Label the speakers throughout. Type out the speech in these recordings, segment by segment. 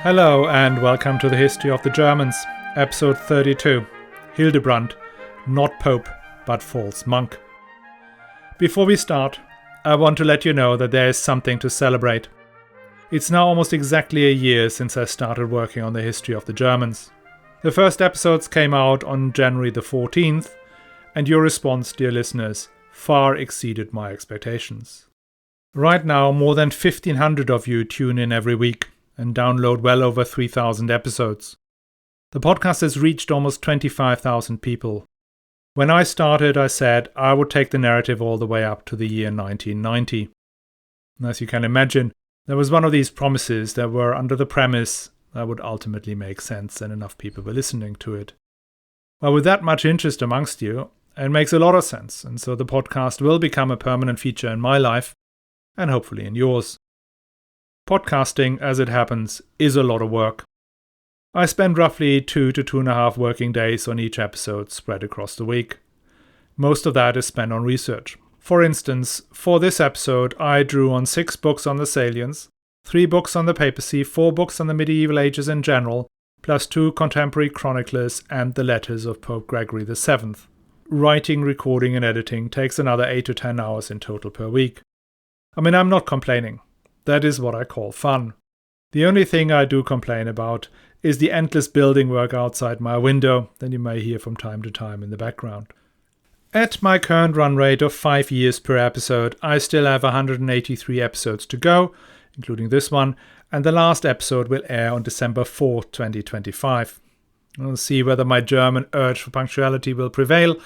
Speaker 1: Hello and welcome to the History of the Germans, episode 32, Hildebrand, not Pope, but false monk. Before we start, I want to let you know that there is something to celebrate. It's now almost exactly a year since I started working on the history of the Germans. The first episodes came out on January the 14th, and your response, dear listeners, far exceeded my expectations. Right now, more than 1,500 of you tune in every week and download well over 3,000 episodes. The podcast has reached almost 25,000 people. When I started, I said I would take the narrative all the way up to the year 1990. And as you can imagine, there was one of these promises that were under the premise that would ultimately make sense and enough people were listening to it. Well, with that much interest amongst you, it makes a lot of sense, and so the podcast will become a permanent feature in my life and hopefully in yours. Podcasting, as it happens, is a lot of work. I spend roughly 2 to 2.5 working days on each episode spread across the week. Most of that is spent on research. For instance, for this episode, I drew on 6 books on the Salians, 3 books on the papacy, 4 books on the medieval ages in general, plus 2 contemporary chroniclers and the letters of Pope Gregory VII. Writing, recording and editing takes another 8 to 10 hours in total per week. I mean, I'm not complaining. That is what I call fun. The only thing I do complain about is the endless building work outside my window that you may hear from time to time in the background. At my current run rate of 5 years per episode, I still have 183 episodes to go, including this one, and the last episode will air on December 4th, 2025. We'll see whether my German urge for punctuality will prevail,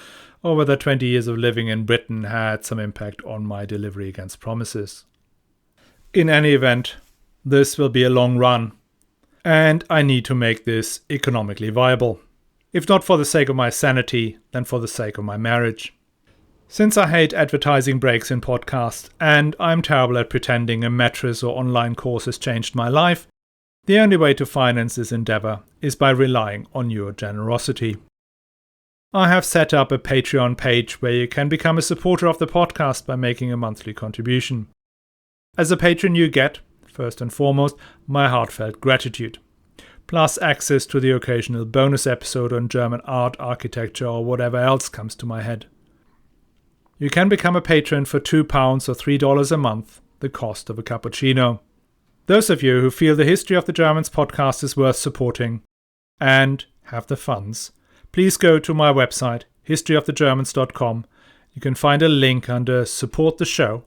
Speaker 1: or whether 20 years of living in Britain had some impact on my delivery against promises. In any event, this will be a long run, and I need to make this economically viable. If not for the sake of my sanity, then for the sake of my marriage. Since I hate advertising breaks in podcasts, and I'm terrible at pretending a mattress or online course has changed my life, the only way to finance this endeavor is by relying on your generosity. I have set up a Patreon page where you can become a supporter of the podcast by making a monthly contribution. As a patron you get, first and foremost, my heartfelt gratitude, plus access to the occasional bonus episode on German art, architecture or whatever else comes to my head. You can become a patron for £2 or $3 a month, the cost of a cappuccino. Those of you who feel the History of the Germans podcast is worth supporting and have the funds, please go to my website, historyofthegermans.com. You can find a link under Support the Show,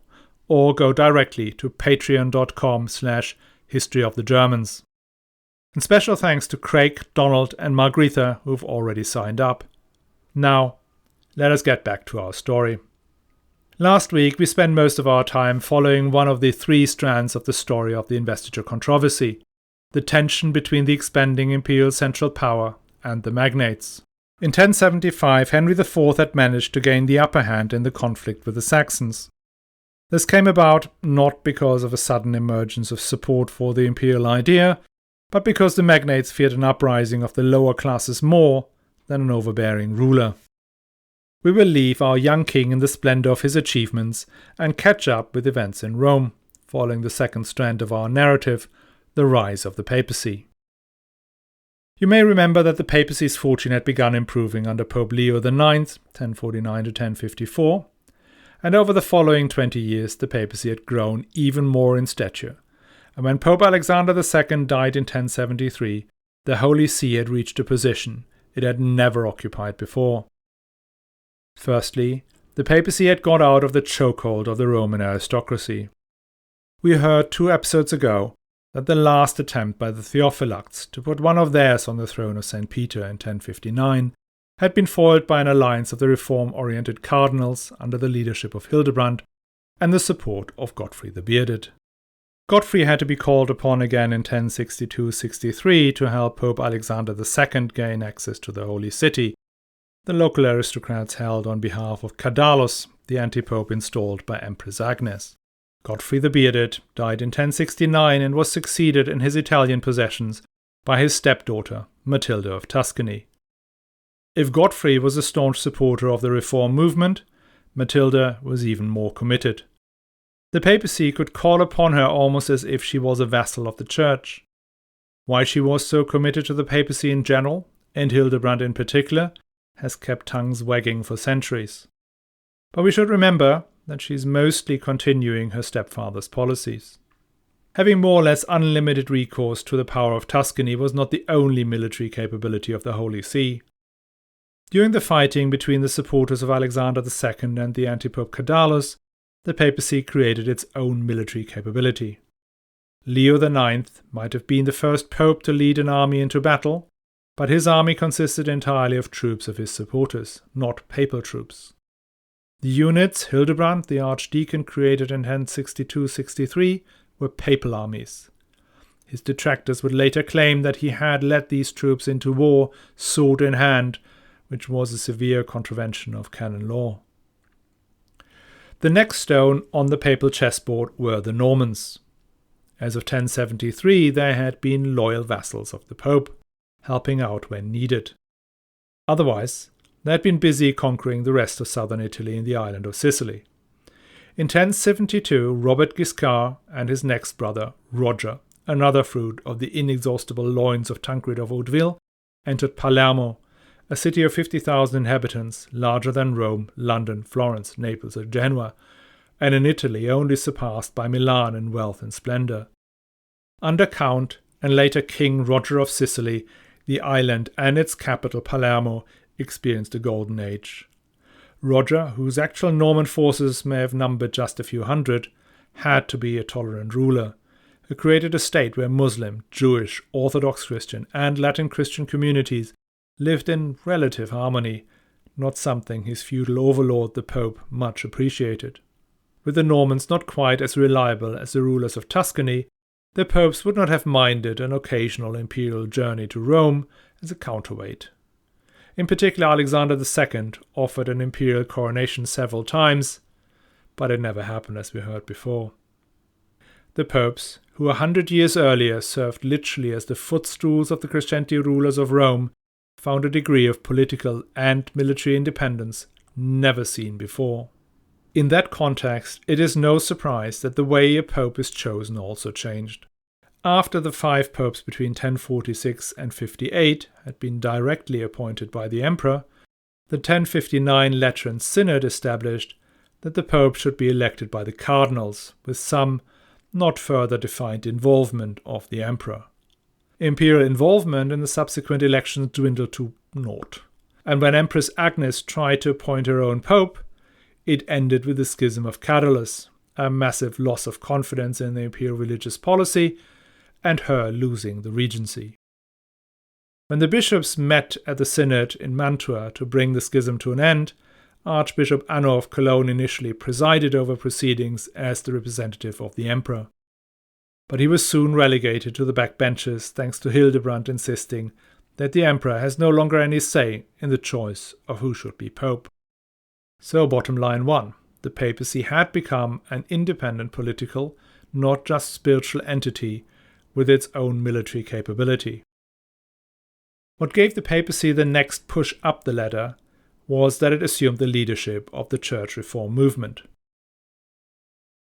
Speaker 1: or go directly to patreon.com/historyofthegermans. And special thanks to Craig, Donald and Margrethe who've already signed up. Now, let us get back to our story. Last week we spent most of our time following one of the 3 strands of the story of the investiture controversy, the tension between the expanding imperial central power and the magnates. In 1075, Henry IV had managed to gain the upper hand in the conflict with the Saxons. This came about not because of a sudden emergence of support for the imperial idea, but because the magnates feared an uprising of the lower classes more than an overbearing ruler. We will leave our young king in the splendor of his achievements and catch up with events in Rome, following the second strand of our narrative, the rise of the papacy. You may remember that the papacy's fortune had begun improving under Pope Leo IX, 1049 to 1054, and over the following 20 years the papacy had grown even more in stature, and when Pope Alexander II died in 1073, the Holy See had reached a position it had never occupied before. Firstly, the papacy had got out of the chokehold of the Roman aristocracy. We heard 2 episodes ago that the last attempt by the Theophylacts to put one of theirs on the throne of St. Peter in 1059 had been foiled by an alliance of the reform-oriented cardinals under the leadership of Hildebrand and the support of Godfrey the Bearded. Godfrey had to be called upon again in 1062-63 to help Pope Alexander II gain access to the Holy City. The local aristocrats held on behalf of Cadalus, the anti-pope installed by Empress Agnes. Godfrey the Bearded died in 1069 and was succeeded in his Italian possessions by his stepdaughter, Matilda of Tuscany. If Godfrey was a staunch supporter of the reform movement, Matilda was even more committed. The papacy could call upon her almost as if she was a vassal of the church. Why she was so committed to the papacy in general, and Hildebrand in particular, has kept tongues wagging for centuries. But we should remember that she's mostly continuing her stepfather's policies. Having more or less unlimited recourse to the power of Tuscany was not the only military capability of the Holy See. During the fighting between the supporters of Alexander II and the anti-pope Cadalus, the papacy created its own military capability. Leo IX might have been the first pope to lead an army into battle, but his army consisted entirely of troops of his supporters, not papal troops. The units Hildebrand, the archdeacon, created in 1062-63 were papal armies. His detractors would later claim that he had led these troops into war sword in hand, which was a severe contravention of canon law. The next stone on the papal chessboard were the Normans. As of 1073, they had been loyal vassals of the Pope, helping out when needed. Otherwise, they had been busy conquering the rest of southern Italy and the island of Sicily. In 1072, Robert Guiscard and his next brother, Roger, another fruit of the inexhaustible loins of Tancred of Hauteville, entered Palermo, a city of 50,000 inhabitants, larger than Rome, London, Florence, Naples, or Genoa, and in Italy only surpassed by Milan in wealth and splendor. Under Count and later King Roger of Sicily, the island and its capital Palermo experienced a golden age. Roger, whose actual Norman forces may have numbered just a few hundred, had to be a tolerant ruler, who created a state where Muslim, Jewish, Orthodox Christian, and Latin Christian communities lived in relative harmony, not something his feudal overlord the Pope much appreciated. With the Normans not quite as reliable as the rulers of Tuscany, the popes would not have minded an occasional imperial journey to Rome as a counterweight. In particular, Alexander II offered an imperial coronation several times, but it never happened, as we heard before. The popes, who 100 years earlier served literally as the footstools of the Christianity rulers of Rome, found a degree of political and military independence never seen before. In that context, it is no surprise that the way a pope is chosen also changed. After the 5 popes between 1046 and 58 had been directly appointed by the emperor, the 1059 Lateran Synod established that the pope should be elected by the cardinals, with some not further defined involvement of the emperor. Imperial involvement in the subsequent elections dwindled to naught, and when Empress Agnes tried to appoint her own pope, it ended with the schism of Cadalus, a massive loss of confidence in the imperial religious policy, and her losing the regency. When the bishops met at the synod in Mantua to bring the schism to an end, Archbishop Anno of Cologne initially presided over proceedings as the representative of the emperor. But he was soon relegated to the backbenches thanks to Hildebrand insisting that the emperor has no longer any say in the choice of who should be pope. So bottom line 1, the papacy had become an independent political, not just spiritual entity with its own military capability. What gave the papacy the next push up the ladder was that it assumed the leadership of the church reform movement.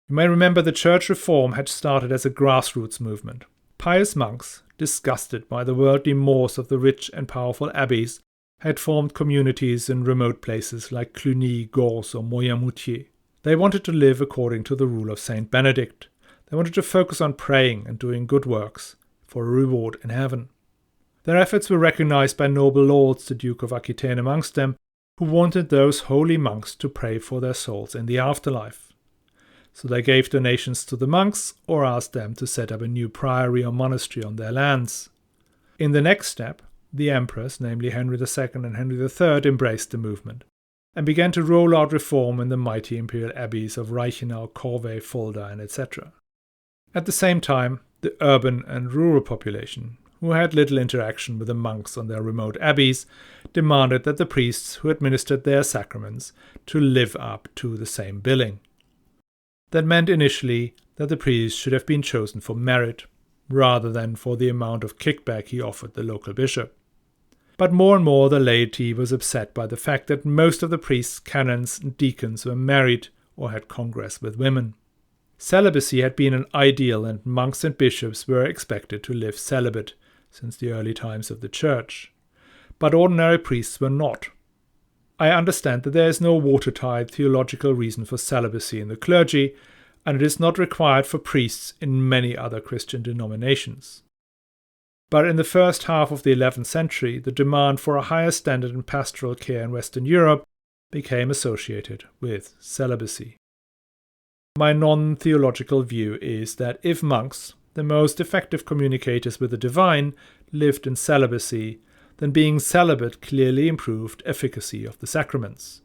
Speaker 1: You may remember the church reform had started as a grassroots movement. Pious monks, disgusted by the worldly mores of the rich and powerful abbeys, had formed communities in remote places like Cluny, Gorse or Moyenmoutier. They wanted to live according to the rule of Saint Benedict. They wanted to focus on praying and doing good works for a reward in heaven. Their efforts were recognized by noble lords, the Duke of Aquitaine amongst them, who wanted those holy monks to pray for their souls in the afterlife. So they gave donations to the monks or asked them to set up a new priory or monastery on their lands. In the next step, the emperors, namely Henry II and Henry III, embraced the movement and began to roll out reform in the mighty imperial abbeys of Reichenau, Corvey, Fulda, and etc. At the same time, the urban and rural population, who had little interaction with the monks on their remote abbeys, demanded that the priests who administered their sacraments to live up to the same billing. That meant initially that the priest should have been chosen for merit, rather than for the amount of kickback he offered the local bishop. But more and more the laity was upset by the fact that most of the priests, canons, and deacons were married or had congress with women. Celibacy had been an ideal, and monks and bishops were expected to live celibate, since the early times of the Church. But ordinary priests were not. I understand that there is no watertight theological reason for celibacy in the clergy, and it is not required for priests in many other Christian denominations. But in the first half of the 11th century, the demand for a higher standard in pastoral care in Western Europe became associated with celibacy. My non-theological view is that if monks, the most effective communicators with the divine, lived in celibacy, then being celibate clearly improved efficacy of the sacraments.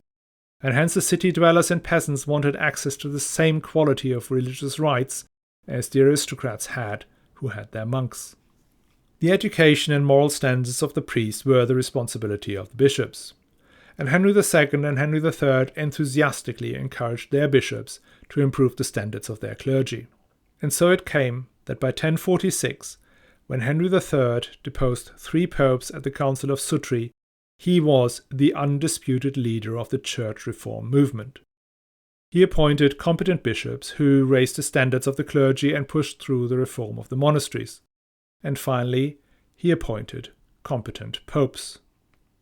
Speaker 1: And hence the city dwellers and peasants wanted access to the same quality of religious rites as the aristocrats had who had their monks. The education and moral standards of the priests were the responsibility of the bishops. And Henry II and Henry III enthusiastically encouraged their bishops to improve the standards of their clergy. And so it came that by 1046, when Henry III deposed 3 popes at the Council of Sutri, he was the undisputed leader of the church reform movement. He appointed competent bishops who raised the standards of the clergy and pushed through the reform of the monasteries. And finally, he appointed competent popes.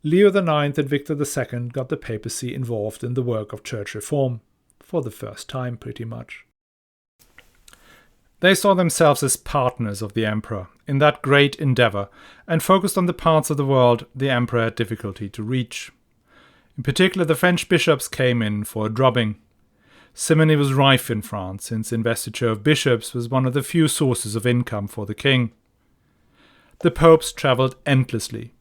Speaker 1: Leo IX and Victor II got the papacy involved in the work of church reform, for the first time pretty much. They saw themselves as partners of the emperor in that great endeavor and focused on the parts of the world the emperor had difficulty to reach. In particular, the French bishops came in for a drubbing. Simony was rife in France, since investiture of bishops was one of the few sources of income for the king. The popes travelled endlessly,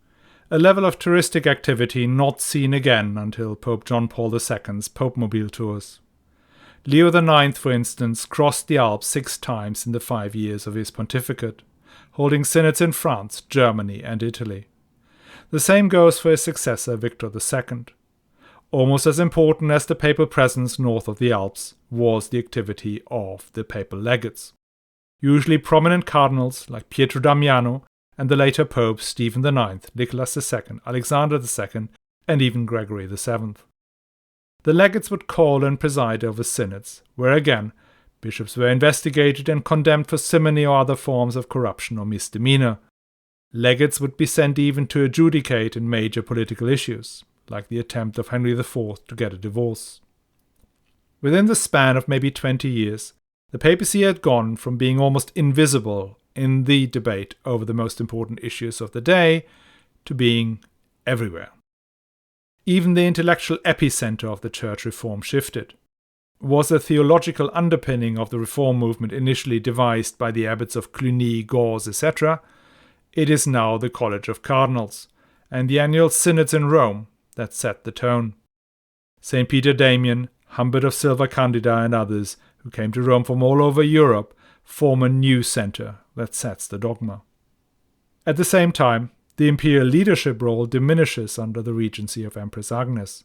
Speaker 1: a level of touristic activity not seen again until Pope John Paul II's Pope-mobile tours. Leo IX, for instance, crossed the Alps 6 times in the 5 years of his pontificate, holding synods in France, Germany, and Italy. The same goes for his successor, Victor II. Almost as important as the papal presence north of the Alps was the activity of the papal legates. Usually prominent cardinals like Pietro Damiano and the later popes Stephen IX, Nicholas II, Alexander II, and even Gregory VII. The legates would call and preside over synods, where again, bishops were investigated and condemned for simony or other forms of corruption or misdemeanor. Legates would be sent even to adjudicate in major political issues, like the attempt of Henry IV to get a divorce. Within the span of maybe 20 years, the papacy had gone from being almost invisible in the debate over the most important issues of the day to being everywhere. Even the intellectual epicenter of the church reform shifted. Was the theological underpinning of the reform movement initially devised by the abbots of Cluny, Gauze, etc., it is now the College of Cardinals and the annual synods in Rome that set the tone. St. Peter Damian, Humbert of Silva Candida, and others who came to Rome from all over Europe form a new center that sets the dogma. At the same time, the imperial leadership role diminishes under the regency of Empress Agnes.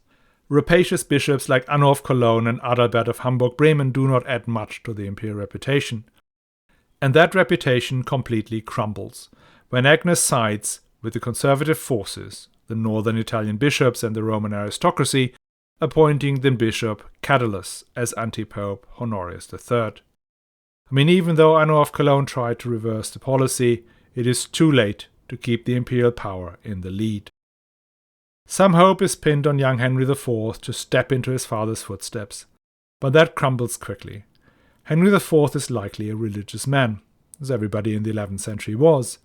Speaker 1: Rapacious bishops like Anno of Cologne and Adalbert of Hamburg-Bremen do not add much to the imperial reputation. And that reputation completely crumbles when Agnes sides with the conservative forces, the northern Italian bishops and the Roman aristocracy, appointing the bishop Cadalus as anti-pope Honorius III. Even though Anno of Cologne tried to reverse the policy, it is too late to keep the imperial power in the lead. Some hope is pinned on young Henry IV to step into his father's footsteps, but that crumbles quickly. Henry IV is likely a religious man, as everybody in the 11th century was,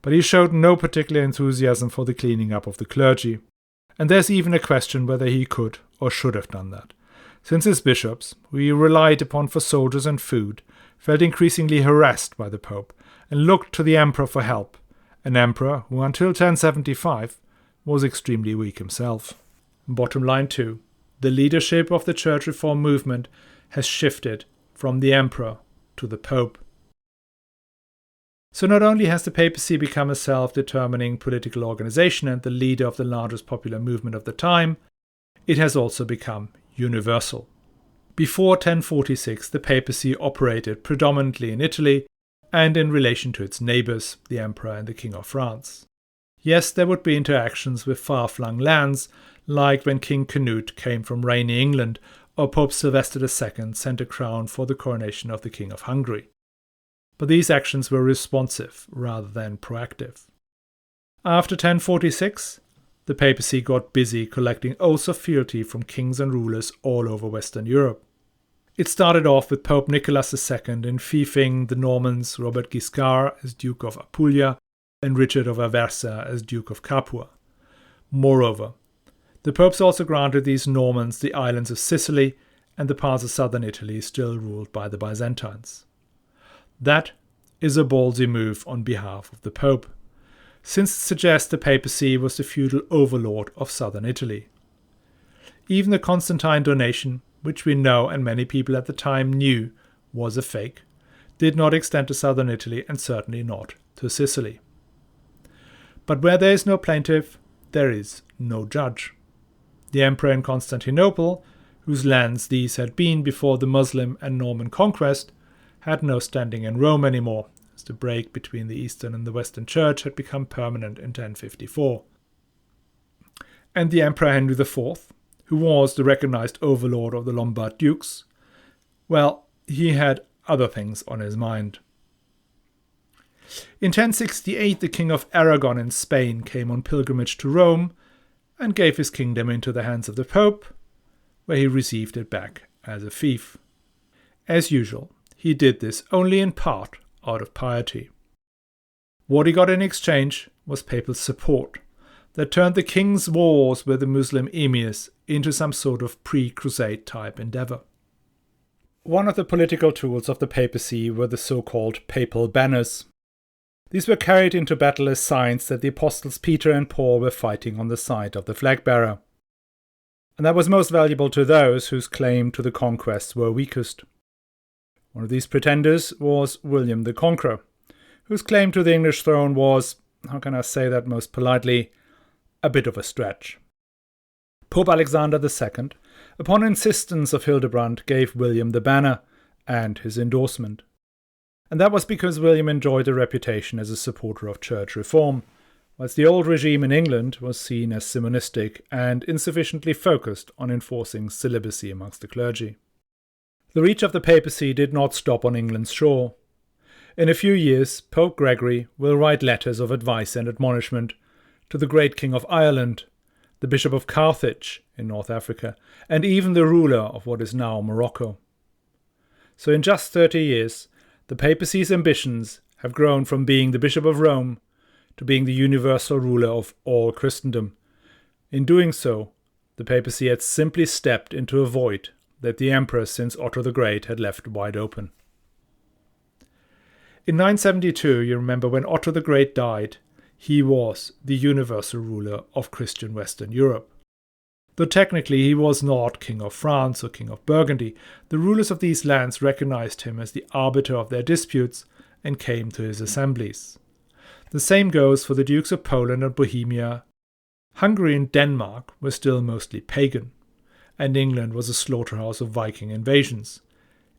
Speaker 1: but he showed no particular enthusiasm for the cleaning up of the clergy, and there's even a question whether he could or should have done that, since his bishops, who he relied upon for soldiers and food, felt increasingly harassed by the Pope and looked to the emperor for help, an emperor who until 1075 was extremely weak himself. Bottom line 2. The leadership of the church reform movement has shifted from the emperor to the Pope. So not only has the papacy become a self-determining political organization and the leader of the largest popular movement of the time, it has also become universal. Before 1046, the papacy operated predominantly in Italy and in relation to its neighbours, the Emperor and the King of France. Yes, there would be interactions with far-flung lands, like when King Canute came from rainy England or Pope Sylvester II sent a crown for the coronation of the King of Hungary. but these actions were responsive rather than proactive. After 1046, the papacy got busy collecting oaths of fealty from kings and rulers all over Western Europe. It started off with Pope Nicholas II fiefing the Normans Robert Guiscard as Duke of Apulia and Richard of Aversa as Duke of Capua. Moreover, the popes also granted these Normans the islands of Sicily and the parts of southern Italy still ruled by the Byzantines. That is a ballsy move on behalf of the Pope, since it suggests the papacy was the feudal overlord of southern Italy. Even the Constantine donation, which we know and many people at the time knew was a fake, did not extend to southern Italy and certainly not to Sicily. But where there is no plaintiff, there is no judge. The emperor in Constantinople, whose lands these had been before the Muslim and Norman conquest, had no standing in Rome anymore, as the break between the Eastern and the Western Church had become permanent in 1054. And the Emperor Henry IV, who was the recognized overlord of the Lombard dukes, well, he had other things on his mind. In 1068, the King of Aragon in Spain came on pilgrimage to Rome and gave his kingdom into the hands of the Pope, where he received it back as a fief. As usual, he did this only in part out of piety. What he got in exchange was papal support that turned the king's wars with the Muslim emirs into some sort of pre-crusade type endeavor. One of the political tools of the papacy were the so-called papal banners. These were carried into battle as signs that the apostles Peter and Paul were fighting on the side of the flag-bearer. And that was most valuable to those whose claim to the conquest were weakest. One of these pretenders was William the Conqueror, whose claim to the English throne was, how can I say that most politely, a bit of a stretch. Pope Alexander II, upon insistence of Hildebrand, gave William the banner and his endorsement. And that was because William enjoyed a reputation as a supporter of church reform, whilst the old regime in England was seen as simonistic and insufficiently focused on enforcing celibacy amongst the clergy. The reach of the papacy did not stop on England's shore. In a few years, Pope Gregory will write letters of advice and admonishment to the great King of Ireland, the Bishop of Carthage in North Africa, and even the ruler of what is now Morocco. So in just 30 years, the papacy's ambitions have grown from being the Bishop of Rome to being the universal ruler of all Christendom. In doing so, the papacy had simply stepped into a void that the emperor since Otto the Great had left wide open. In 972, you remember when Otto the Great died, he was the universal ruler of Christian Western Europe. Though technically he was not King of France or King of Burgundy, the rulers of these lands recognized him as the arbiter of their disputes and came to his assemblies. The same goes for the Dukes of Poland and Bohemia. Hungary and Denmark were still mostly pagan, and England was a slaughterhouse of Viking invasions.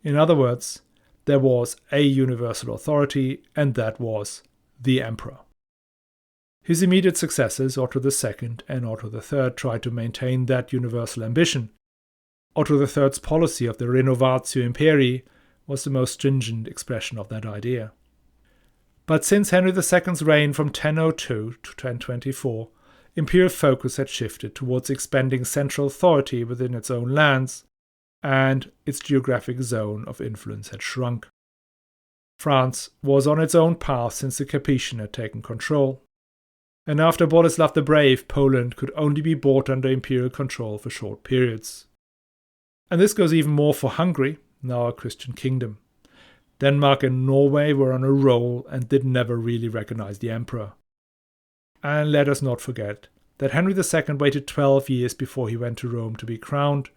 Speaker 1: In other words, there was a universal authority, and that was the emperor. His immediate successors, Otto II and Otto III, tried to maintain that universal ambition. Otto III's policy of the Renovatio Imperii was the most stringent expression of that idea. But since Henry II's reign from 1002 to 1024, imperial focus had shifted towards expanding central authority within its own lands, and its geographic zone of influence had shrunk. France was on its own path since the Capetian had taken control, and after Boleslav the Brave, Poland could only be brought under imperial control for short periods. And this goes even more for Hungary, now a Christian kingdom. Denmark and Norway were on a roll and did never really recognize the emperor. And let us not forget that Henry II waited 12 years before he went to Rome to be crowned.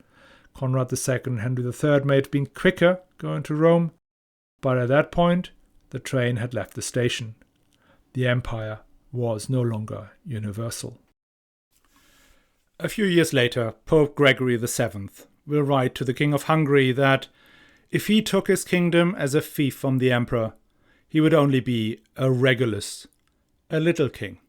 Speaker 1: Conrad II and Henry III may have been quicker going to Rome, but at that point the train had left the station. The empire was no longer universal. A few years later, Pope Gregory VII will write to the King of Hungary that if he took his kingdom as a fief from the emperor, he would only be a Regulus, a little king.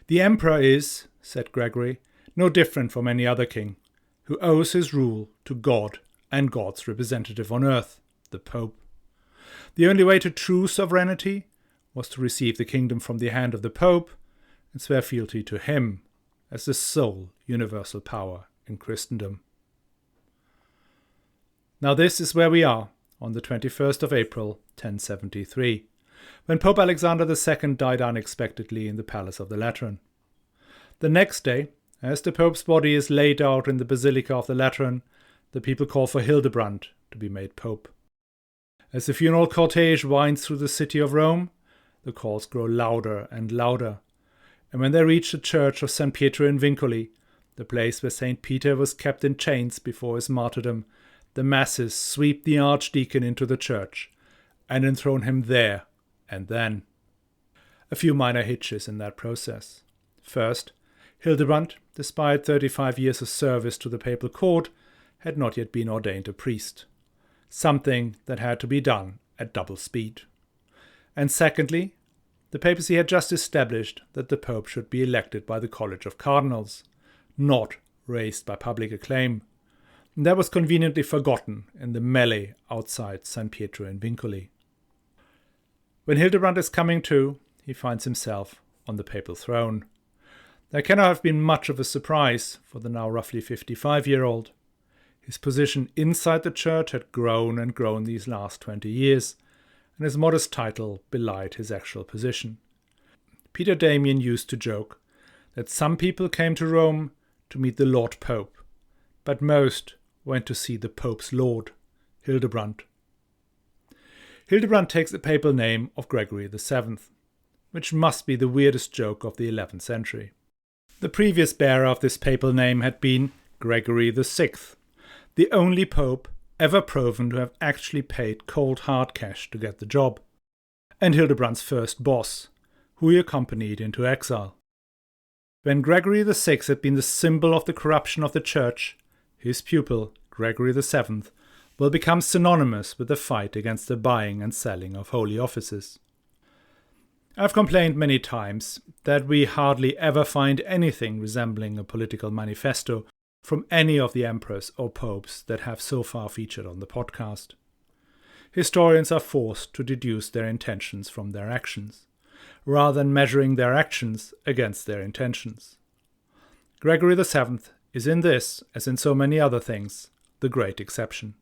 Speaker 1: The emperor is, said Gregory, no different from any other king, who owes his rule to God and God's representative on earth, the Pope. The only way to true sovereignty was to receive the kingdom from the hand of the Pope and swear fealty to him as the sole universal power in Christendom. Now this is where we are on the 21st of April, 1073, when Pope Alexander II died unexpectedly in the Palace of the Lateran. The next day, as the Pope's body is laid out in the Basilica of the Lateran, the people call for Hildebrand to be made Pope. As the funeral cortege winds through the city of Rome, the calls grow louder and louder, and when they reach the church of St. Pietro in Vincoli, the place where St. Peter was kept in chains before his martyrdom, the masses sweep the archdeacon into the church and enthrone him there and then. A few minor hitches in that process. First, Hildebrand, despite 35 years of service to the papal court, had not yet been ordained a priest, something that had to be done at double speed. And secondly, the papacy had just established that the Pope should be elected by the College of Cardinals, not raised by public acclaim. And that was conveniently forgotten in the melee outside San Pietro in Vincoli. When Hildebrand is coming to, he finds himself on the papal throne. There cannot have been much of a surprise for the now roughly 55-year-old. His position inside the church had grown and grown these last 20 years, and his modest title belied his actual position. Peter Damian used to joke that some people came to Rome to meet the Lord Pope, but most went to see the Pope's Lord, Hildebrand. Hildebrand takes the papal name of Gregory VII, which must be the weirdest joke of the 11th century. The previous bearer of this papal name had been Gregory VI, the only pope ever proven to have actually paid cold hard cash to get the job, and Hildebrand's first boss, who he accompanied into exile. When Gregory VI had been the symbol of the corruption of the church, his pupil, Gregory VII, will become synonymous with the fight against the buying and selling of holy offices. I've complained many times that we hardly ever find anything resembling a political manifesto from any of the emperors or popes that have so far featured on the podcast. Historians are forced to deduce their intentions from their actions, rather than measuring their actions against their intentions. Gregory VII is in this, as in so many other things, the great exception.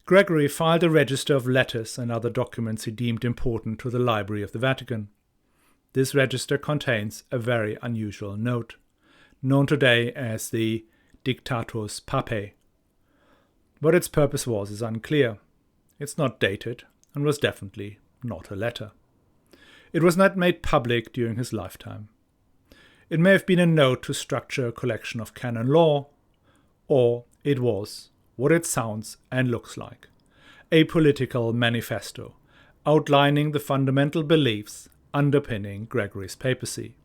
Speaker 1: Gregory filed a register of letters and other documents he deemed important to the Library of the Vatican. This register contains a very unusual note, known today as the Dictatus Papae. What its purpose was is unclear. It's not dated and was definitely not a letter. It was not made public during his lifetime. It may have been a note to structure a collection of canon law, or it was what it sounds and looks like, a political manifesto outlining the fundamental beliefs underpinning Gregory's papacy.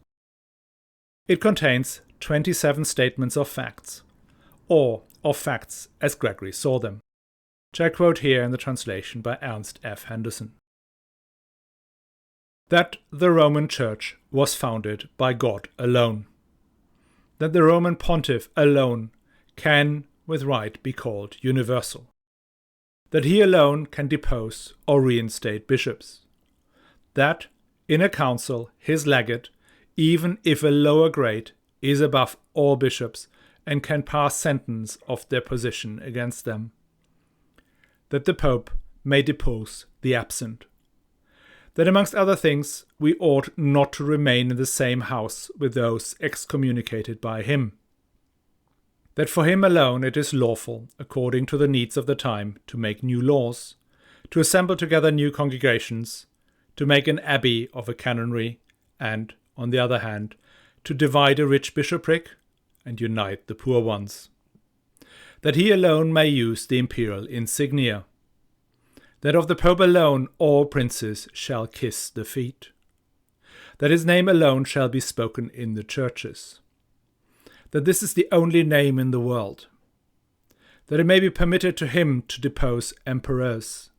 Speaker 1: It contains 27 statements of facts, or of facts as Gregory saw them, which I quote here in the translation by Ernst F. Henderson. That the Roman Church was founded by God alone. That the Roman Pontiff alone can with right be called universal. That he alone can depose or reinstate bishops. That, in a council, his legate, even if a lower grade, is above all bishops and can pass sentence of their position against them. That the Pope may depose the absent. That amongst other things, we ought not to remain in the same house with those excommunicated by him. That for him alone it is lawful, according to the needs of the time, to make new laws, to assemble together new congregations, to make an abbey of a canonry, and, on the other hand, to divide a rich bishopric and unite the poor ones. That he alone may use the imperial insignia. That of the Pope alone all princes shall kiss the feet. That his name alone shall be spoken in the churches. That this is the only name in the world. That it may be permitted to him to depose emperors.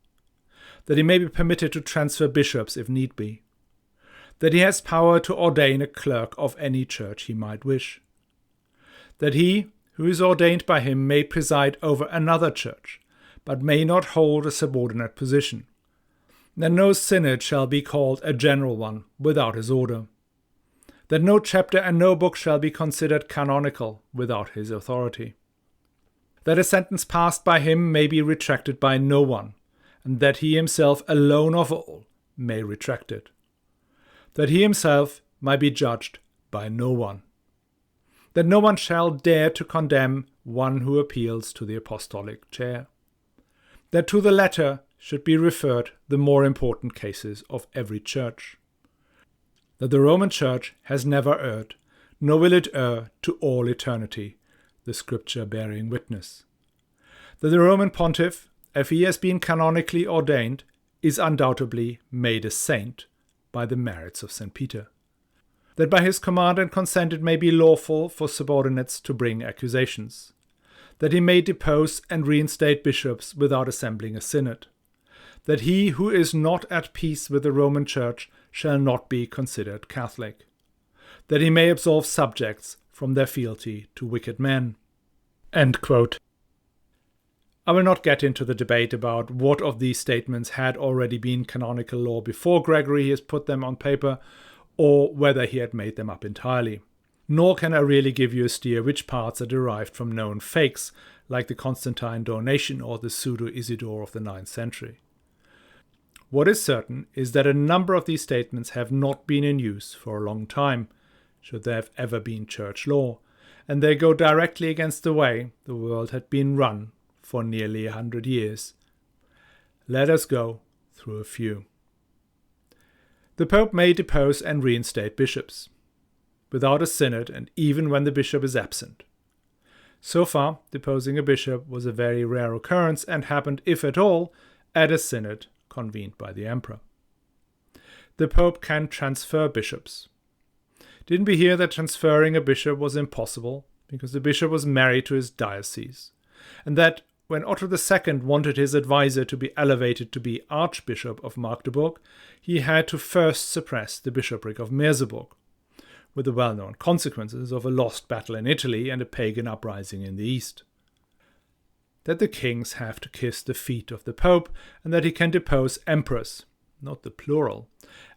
Speaker 1: That he may be permitted to transfer bishops if need be. That he has power to ordain a clerk of any church he might wish. That he, who is ordained by him, may preside over another church, but may not hold a subordinate position. that no synod shall be called a general one without his order, that no chapter and no book shall be considered canonical without his authority, that a sentence passed by him may be retracted by no one, and that he himself alone of all may retract it, that he himself might be judged by no one, that no one shall dare to condemn one who appeals to the apostolic chair, that to the latter should be referred the more important cases of every church, that the Roman Church has never erred, nor will it err to all eternity, the Scripture bearing witness, that the Roman Pontiff, if he has been canonically ordained, is undoubtedly made a saint by the merits of St. Peter, that by his command and consent it may be lawful for subordinates to bring accusations, that he may depose and reinstate bishops without assembling a synod, that he who is not at peace with the Roman Church shall not be considered Catholic, that he may absolve subjects from their fealty to wicked men." End quote. I will not get into the debate about what of these statements had already been canonical law before Gregory has put them on paper, or whether he had made them up entirely. Nor can I really give you a steer which parts are derived from known fakes, like the Constantine donation or the pseudo-Isidore of the 9th century. What is certain is that a number of these statements have not been in use for a long time, should there have ever been church law, and they go directly against the way the world had been run for nearly 100 years. Let us go through a few. The Pope may depose and reinstate bishops, without a synod and even when the bishop is absent. So far, deposing a bishop was a very rare occurrence and happened, if at all, at a synod convened by the emperor. The Pope can transfer bishops. Didn't we hear that transferring a bishop was impossible because the bishop was married to his diocese, and that when Otto II wanted his advisor to be elevated to be Archbishop of Magdeburg, he had to first suppress the bishopric of Merseburg, with the well-known consequences of a lost battle in Italy and a pagan uprising in the east. That the kings have to kiss the feet of the Pope, and that he can depose emperors, not the plural,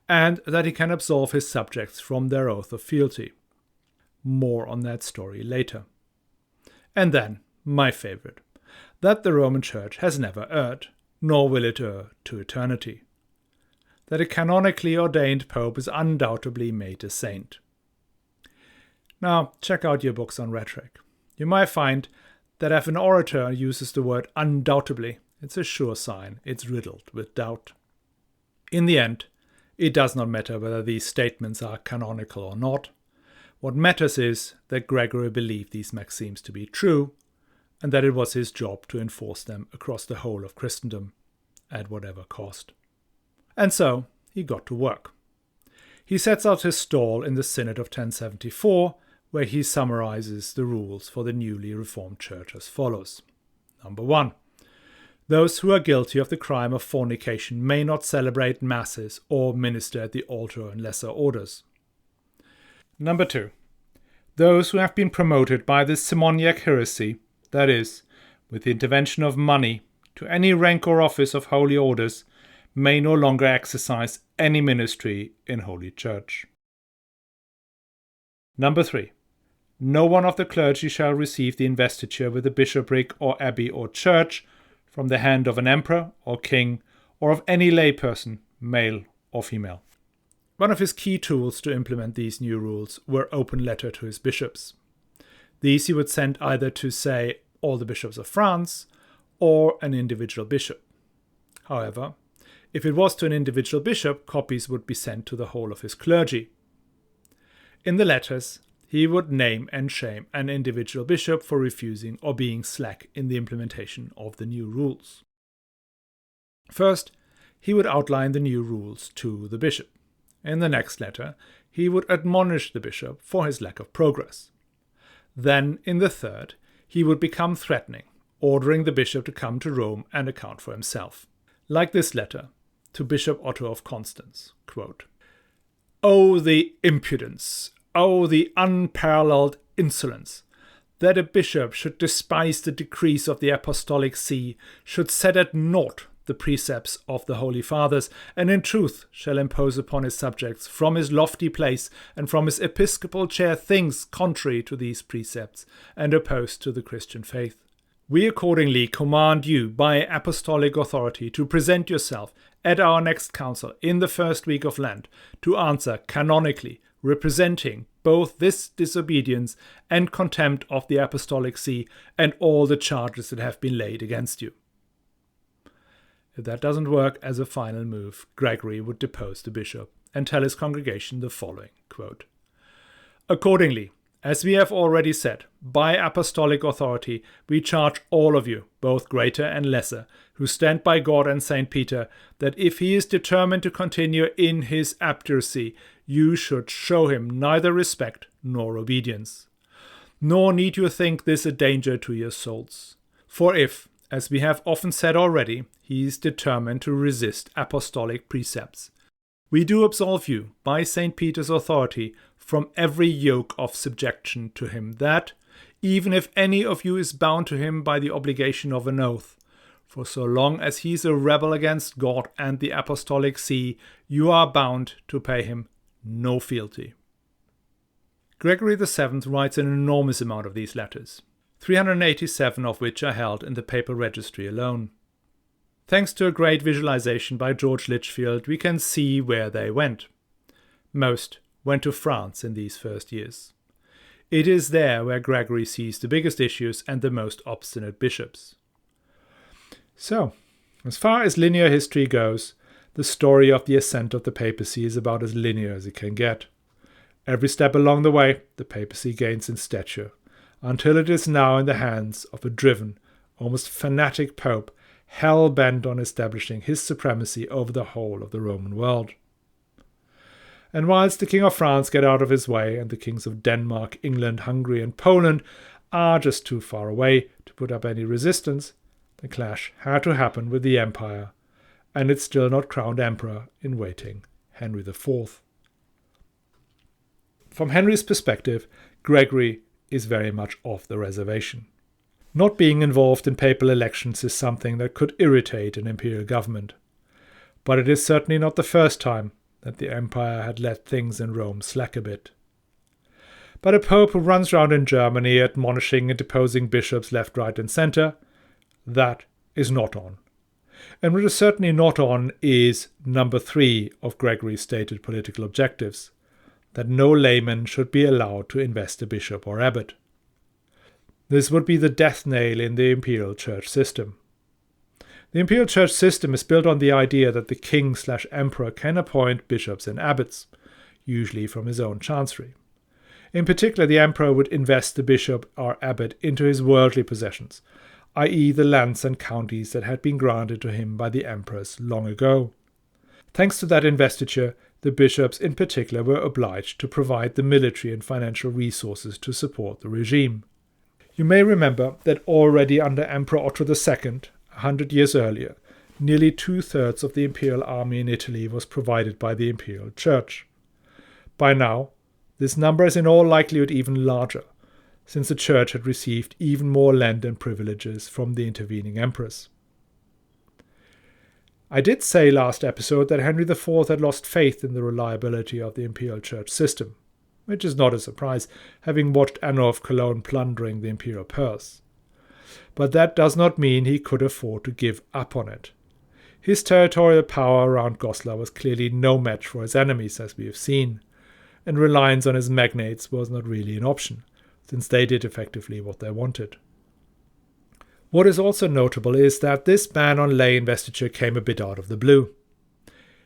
Speaker 1: and that he can absolve his subjects from their oath of fealty. More on that story later. And then, my favorite, that the Roman Church has never erred, nor will it err to eternity. That a canonically ordained Pope is undoubtedly made a saint. Now, check out your books on rhetoric. You might find that if an orator uses the word undoubtedly, it's a sure sign it's riddled with doubt. In the end, it does not matter whether these statements are canonical or not. What matters is that Gregory believed these maxims to be true, and that it was his job to enforce them across the whole of Christendom, at whatever cost. And so he got to work. He sets out his stall in the Synod of 1074, where he summarizes the rules for the newly reformed church as follows. Number 1. Those who are guilty of the crime of fornication may not celebrate masses or minister at the altar in lesser orders. Number 2. Those who have been promoted by the simoniac heresy, that is, with the intervention of money, to any rank or office of holy orders, may no longer exercise any ministry in Holy Church. Number 3. No one of the clergy shall receive the investiture with a bishopric or abbey or church from the hand of an emperor or king or of any layperson, male or female. One of his key tools to implement these new rules were open letter to his bishops. These he would send either to, say, all the bishops of France or an individual bishop. However, if it was to an individual bishop, copies would be sent to the whole of his clergy. In the letters, he would name and shame an individual bishop for refusing or being slack in the implementation of the new rules. First, he would outline the new rules to the bishop. In the next letter, he would admonish the bishop for his lack of progress. Then, in the third, he would become threatening, ordering the bishop to come to Rome and account for himself. Like this letter to Bishop Otto of Constance, quote, "Oh, the impudence! Oh, the unparalleled insolence! That a bishop should despise the decrees of the Apostolic See, should set at naught the precepts of the Holy Fathers, and in truth shall impose upon his subjects from his lofty place and from his episcopal chair things contrary to these precepts and opposed to the Christian faith. We accordingly command you by apostolic authority to present yourself at our next council in the first week of Lent to answer canonically, representing both this disobedience and contempt of the apostolic see and all the charges that have been laid against you. If that doesn't work as a final move, Gregory would depose the bishop and tell his congregation the following, quote, "Accordingly, as we have already said, by apostolic authority we charge all of you, both greater and lesser, who stand by God and St. Peter, that if he is determined to continue in his abjuracy, you should show him neither respect nor obedience. Nor need you think this a danger to your souls. For if, as we have often said already, he is determined to resist apostolic precepts, we do absolve you, by St. Peter's authority, from every yoke of subjection to him, that, even if any of you is bound to him by the obligation of an oath, for so long as he is a rebel against God and the apostolic see, you are bound to pay him no fealty." Gregory VII writes an enormous amount of these letters, 387 of which are held in the papal registry alone. Thanks to a great visualization by George Litchfield, we can see where they went. Most went to France in these first years. It is there where Gregory sees the biggest issues and the most obstinate bishops. So, as far as linear history goes, the story of the ascent of the papacy is about as linear as it can get. Every step along the way, the papacy gains in stature, until it is now in the hands of a driven, almost fanatic pope, hell-bent on establishing his supremacy over the whole of the Roman world. And whilst the King of France get out of his way and the kings of Denmark, England, Hungary and Poland are just too far away to put up any resistance, the clash had to happen with the empire and its still not crowned emperor in waiting, Henry IV. From Henry's perspective, Gregory is very much off the reservation. Not being involved in papal elections is something that could irritate an imperial government. But it is certainly not the first time that the empire had let things in Rome slack a bit. But a pope who runs around in Germany admonishing and deposing bishops left, right and centre, that is not on. And what is certainly not on is number 3 of Gregory's stated political objectives, that no layman should be allowed to invest a bishop or abbot. This would be the death nail in the imperial church system. The imperial church system is built on the idea that the king/emperor can appoint bishops and abbots, usually from his own chancery. In particular, the emperor would invest the bishop or abbot into his worldly possessions, i.e. the lands and counties that had been granted to him by the emperors long ago. Thanks to that investiture, the bishops in particular were obliged to provide the military and financial resources to support the regime. You may remember that already under Emperor Otto II, 100 years earlier, nearly 2/3 of the imperial army in Italy was provided by the imperial church. By now, this number is in all likelihood even larger, since the church had received even more land and privileges from the intervening emperors. I did say last episode that Henry IV had lost faith in the reliability of the imperial church system, which is not a surprise, having watched Anno of Cologne plundering the imperial purse. But that does not mean he could afford to give up on it. His territorial power around Goslar was clearly no match for his enemies, as we have seen, and reliance on his magnates was not really an option, since they did effectively what they wanted. What is also notable is that this ban on lay investiture came a bit out of the blue.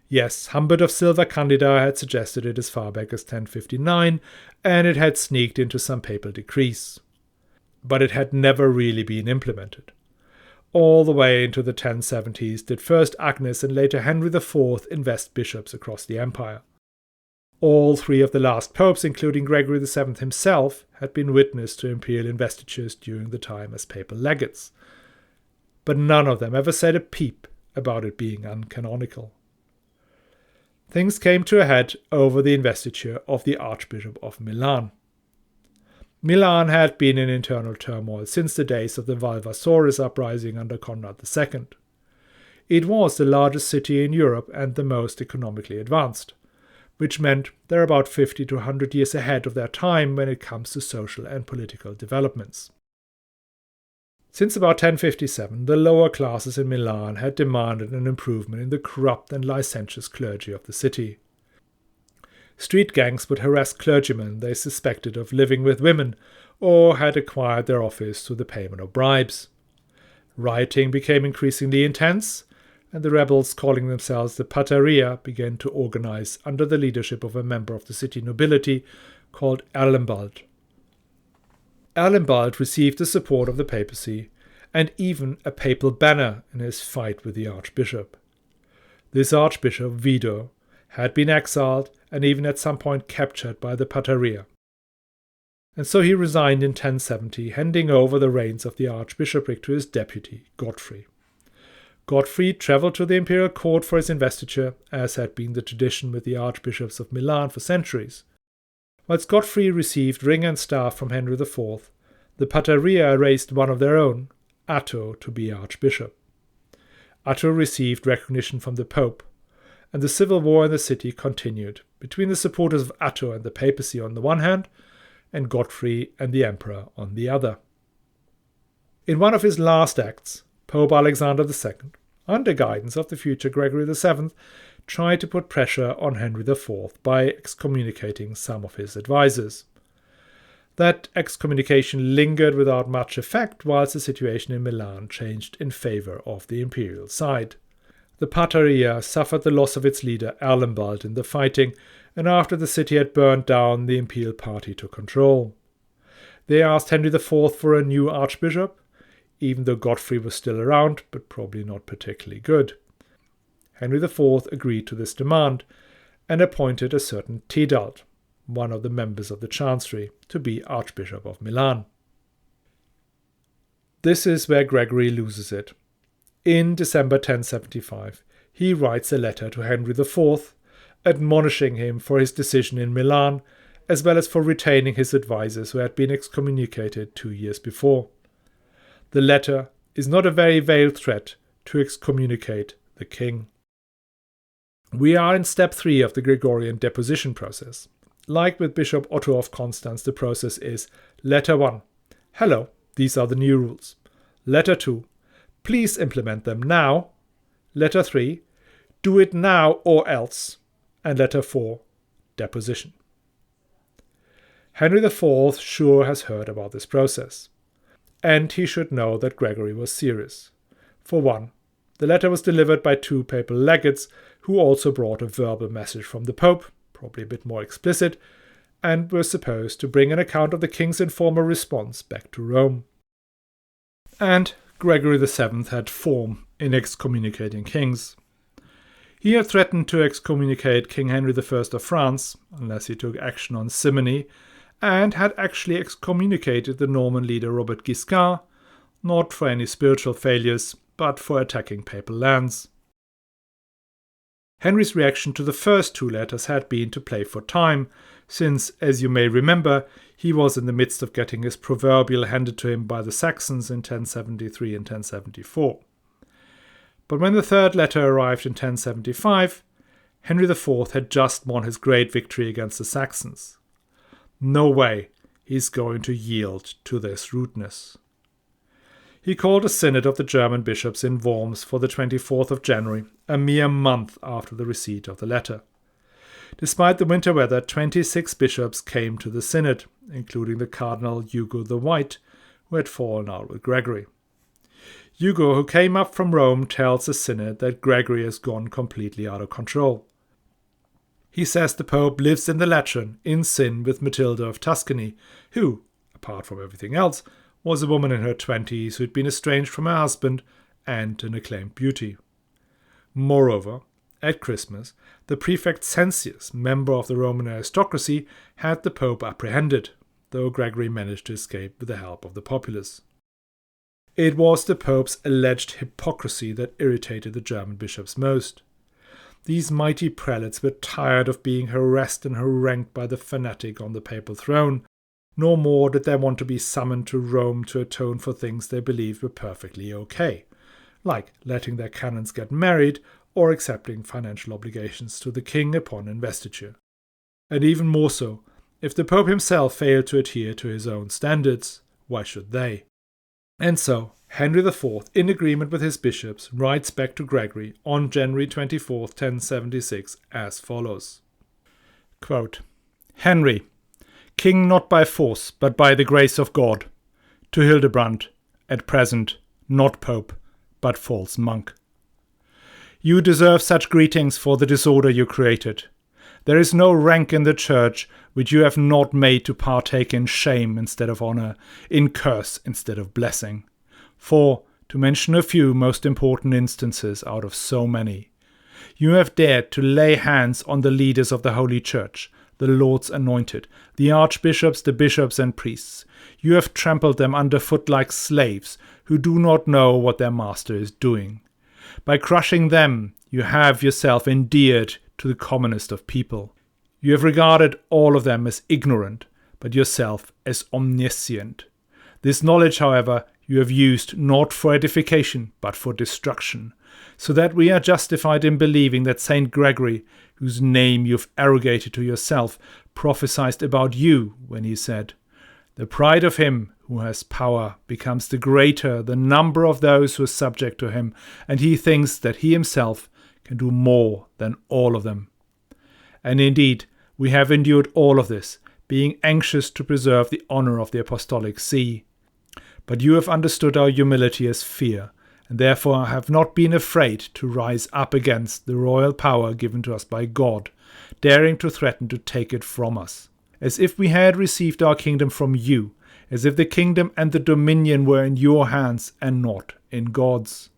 Speaker 1: Yes, Humbert of Silva Candida had suggested it as far back as 1059, and it had sneaked into some papal decrees. But it had never really been implemented. All the way into the 1070s did first Agnes and later Henry IV invest bishops across the empire. All 3 of the last popes, including Gregory VII himself, had been witness to imperial investitures during the time as papal legates. But none of them ever said a peep about it being uncanonical. Things came to a head over the investiture of the Archbishop of Milan. Milan had been in internal turmoil since the days of the Valvassores uprising under Conrad II. It was the largest city in Europe and the most economically advanced, which meant they're about 50 to 100 years ahead of their time when it comes to social and political developments. Since about 1057, the lower classes in Milan had demanded an improvement in the corrupt and licentious clergy of the city. Street gangs would harass clergymen they suspected of living with women or had acquired their office through the payment of bribes. Rioting became increasingly intense, and the rebels, calling themselves the Pateria, began to organize under the leadership of a member of the city nobility called Erlembald. Erlembald received the support of the papacy and even a papal banner in his fight with the archbishop. This archbishop, Wido, had been exiled and even at some point captured by the Pateria. And so he resigned in 1070, handing over the reins of the archbishopric to his deputy, Godfrey. Godfrey travelled to the imperial court for his investiture, as had been the tradition with the archbishops of Milan for centuries. Whilst Godfrey received ring and staff from Henry IV, the Pateria raised one of their own, Atto, to be archbishop. Atto received recognition from the Pope, and the civil war in the city continued between the supporters of Atto and the papacy on the one hand, and Godfrey and the emperor on the other. In one of his last acts, Pope Alexander II, under guidance of the future Gregory VII, tried to put pressure on Henry IV by excommunicating some of his advisors. That excommunication lingered without much effect whilst the situation in Milan changed in favour of the imperial side. The Pateria suffered the loss of its leader Erlembald in the fighting, and after the city had burned down, the imperial party took control. They asked Henry IV for a new archbishop, even though Godfrey was still around, but probably not particularly good. Henry IV agreed to this demand and appointed a certain Tedald, one of the members of the chancery, to be Archbishop of Milan. This is where Gregory loses it. In December 1075, he writes a letter to Henry IV, admonishing him for his decision in Milan, as well as for retaining his advisors who had been excommunicated 2 years before. The letter is not a very veiled threat to excommunicate the king. We are in step 3 of the Gregorian deposition process. Like with Bishop Otto of Constance, the process is Letter 1. Hello, these are the new rules. Letter 2. Please implement them now. Letter 3. Do it now or else. And Letter 4. Deposition. Henry IV sure has heard about this process. And he should know that Gregory was serious. For one, the letter was delivered by 2 papal legates who also brought a verbal message from the Pope, probably a bit more explicit, and were supposed to bring an account of the king's informal response back to Rome. And Gregory VII had form in excommunicating kings. He had threatened to excommunicate King Henry I of France, unless he took action on simony, and had actually excommunicated the Norman leader Robert Guiscard, not for any spiritual failures, but for attacking papal lands. Henry's reaction to the first 2 letters had been to play for time, since, as you may remember, he was in the midst of getting his proverbial handed to him by the Saxons in 1073 and 1074. But when the 3rd letter arrived in 1075, Henry IV had just won his great victory against the Saxons. No way he's going to yield to this rudeness. He called a synod of the German bishops in Worms for the 24th of January, a mere month after the receipt of the letter. Despite the winter weather, 26 bishops came to the synod, including the Cardinal Hugo the White, who had fallen out with Gregory. Hugo, who came up from Rome, tells the synod that Gregory has gone completely out of control. He says the Pope lives in the Lateran, in sin with Matilda of Tuscany, who, apart from everything else, was a woman in her 20s who had been estranged from her husband and an acclaimed beauty. Moreover, at Christmas, the prefect Cencius, member of the Roman aristocracy, had the Pope apprehended, though Gregory managed to escape with the help of the populace. It was the Pope's alleged hypocrisy that irritated the German bishops most. These mighty prelates were tired of being harassed and harangued by the fanatic on the papal throne, no more did they want to be summoned to Rome to atone for things they believed were perfectly okay, like letting their canons get married or accepting financial obligations to the king upon investiture. And even more so, if the Pope himself failed to adhere to his own standards, why should they? And so, Henry IV, in agreement with his bishops, writes back to Gregory on January 24, 1076, as follows. Quote, Henry, king not by force, but by the grace of God, to Hildebrand, at present, not Pope, but false monk. You deserve such greetings for the disorder you created. There is no rank in the church which you have not made to partake in shame instead of honor, in curse instead of blessing. For, to mention a few most important instances out of so many, you have dared to lay hands on the leaders of the Holy Church, the Lord's anointed, the archbishops, the bishops and priests. You have trampled them underfoot like slaves who do not know what their master is doing. By crushing them, you have yourself endeared to the commonest of people. You have regarded all of them as ignorant, but yourself as omniscient. This knowledge, however, you have used not for edification, but for destruction, so that we are justified in believing that Saint Gregory, whose name you've arrogated to yourself, prophesied about you when he said, "The pride of him who has power becomes the greater the number of those who are subject to him, and he thinks that he himself can do more than all of them." And indeed, we have endured all of this, being anxious to preserve the honor of the apostolic see. But you have understood our humility as fear, and therefore have not been afraid to rise up against the royal power given to us by God, daring to threaten to take it from us, as if we had received our kingdom from you, as if the kingdom and the dominion were in your hands and not in God's.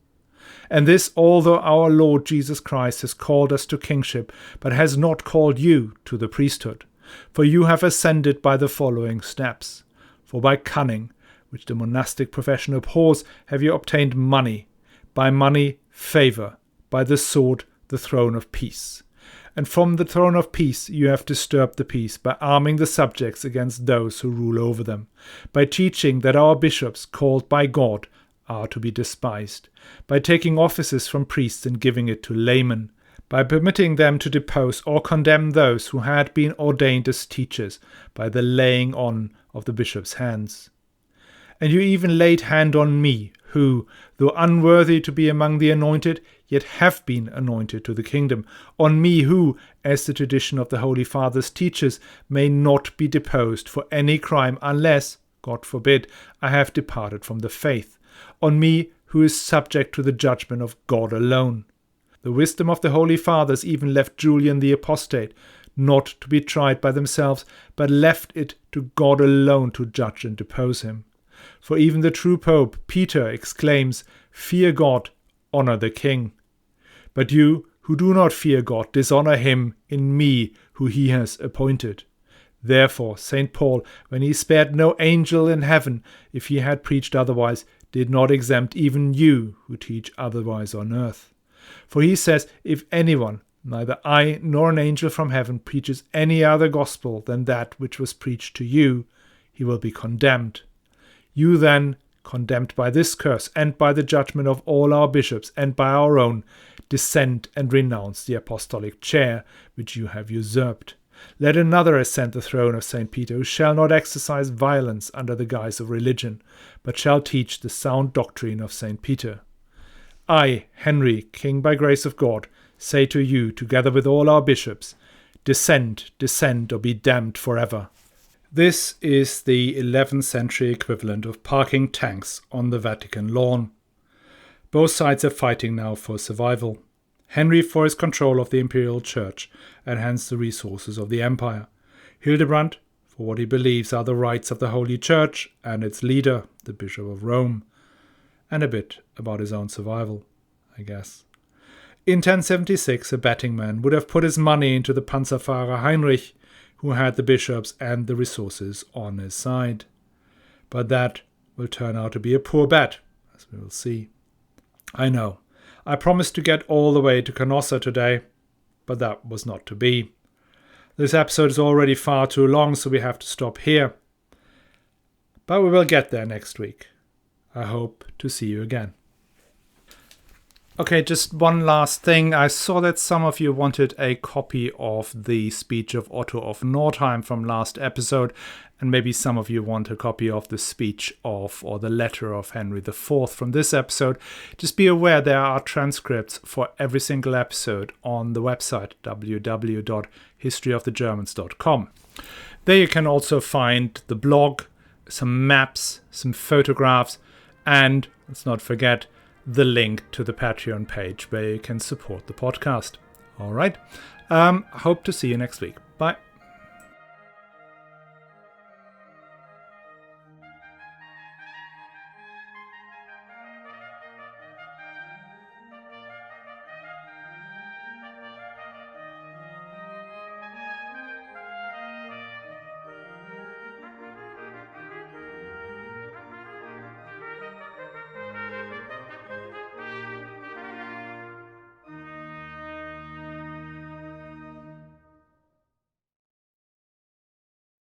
Speaker 1: And this although our Lord Jesus Christ has called us to kingship, but has not called you to the priesthood. For you have ascended by the following steps. For by cunning, which the monastic profession abhors, have you obtained money, by money favour, by the sword the throne of peace. And from the throne of peace you have disturbed the peace by arming the subjects against those who rule over them, by teaching that our bishops, called by God, are to be despised, by taking offices from priests and giving it to laymen, by permitting them to depose or condemn those who had been ordained as teachers by the laying on of the bishop's hands. And you even laid hand on me, who, though unworthy to be among the anointed, yet have been anointed to the kingdom, on me who, as the tradition of the Holy Fathers teaches, may not be deposed for any crime unless, God forbid, I have departed from the faith, on me who is subject to the judgment of God alone. The wisdom of the Holy Fathers even left Julian the Apostate not to be tried by themselves, but left it to God alone to judge and depose him. For even the true Pope, Peter, exclaims, "Fear God, honor the king." But you, who do not fear God, dishonor him in me, who he has appointed. Therefore, St. Paul, when he spared no angel in heaven, if he had preached otherwise, did not exempt even you, who teach otherwise on earth. For he says, if anyone, neither I nor an angel from heaven, preaches any other gospel than that which was preached to you, he will be condemned. You then, condemned by this curse and by the judgment of all our bishops and by our own, dissent and renounce the apostolic chair which you have usurped. Let another ascend the throne of St. Peter, who shall not exercise violence under the guise of religion, but shall teach the sound doctrine of St. Peter. I, Henry, king by grace of God, say to you, together with all our bishops, descend, descend, or be damned forever. This is the 11th century equivalent of parking tanks on the Vatican lawn. Both sides are fighting now for survival. Henry for his control of the imperial church and hence the resources of the empire. Hildebrand for what he believes are the rights of the Holy Church and its leader, the Bishop of Rome. And a bit about his own survival, I guess. In 1076, a betting man would have put his money into the Panzerfahrer Heinrich, who had the bishops and the resources on his side. But that will turn out to be a poor bet, as we will see. I know, I promised to get all the way to Canossa today, but that was not to be. This episode is already far too long, so we have to stop here. But we will get there next week. I hope to see you again. Okay, just one last thing. I saw that some of you wanted a copy of the speech of Otto of Nordheim from last episode, and maybe some of you want a copy of the speech of, or the letter of Henry IV from this episode. Just be aware there are transcripts for every single episode on the website www.historyofthegermans.com. There you can also find the blog, some maps, some photographs, and let's not forget the link to the Patreon page where you can support the podcast. All right. Hope to see you next week. Bye.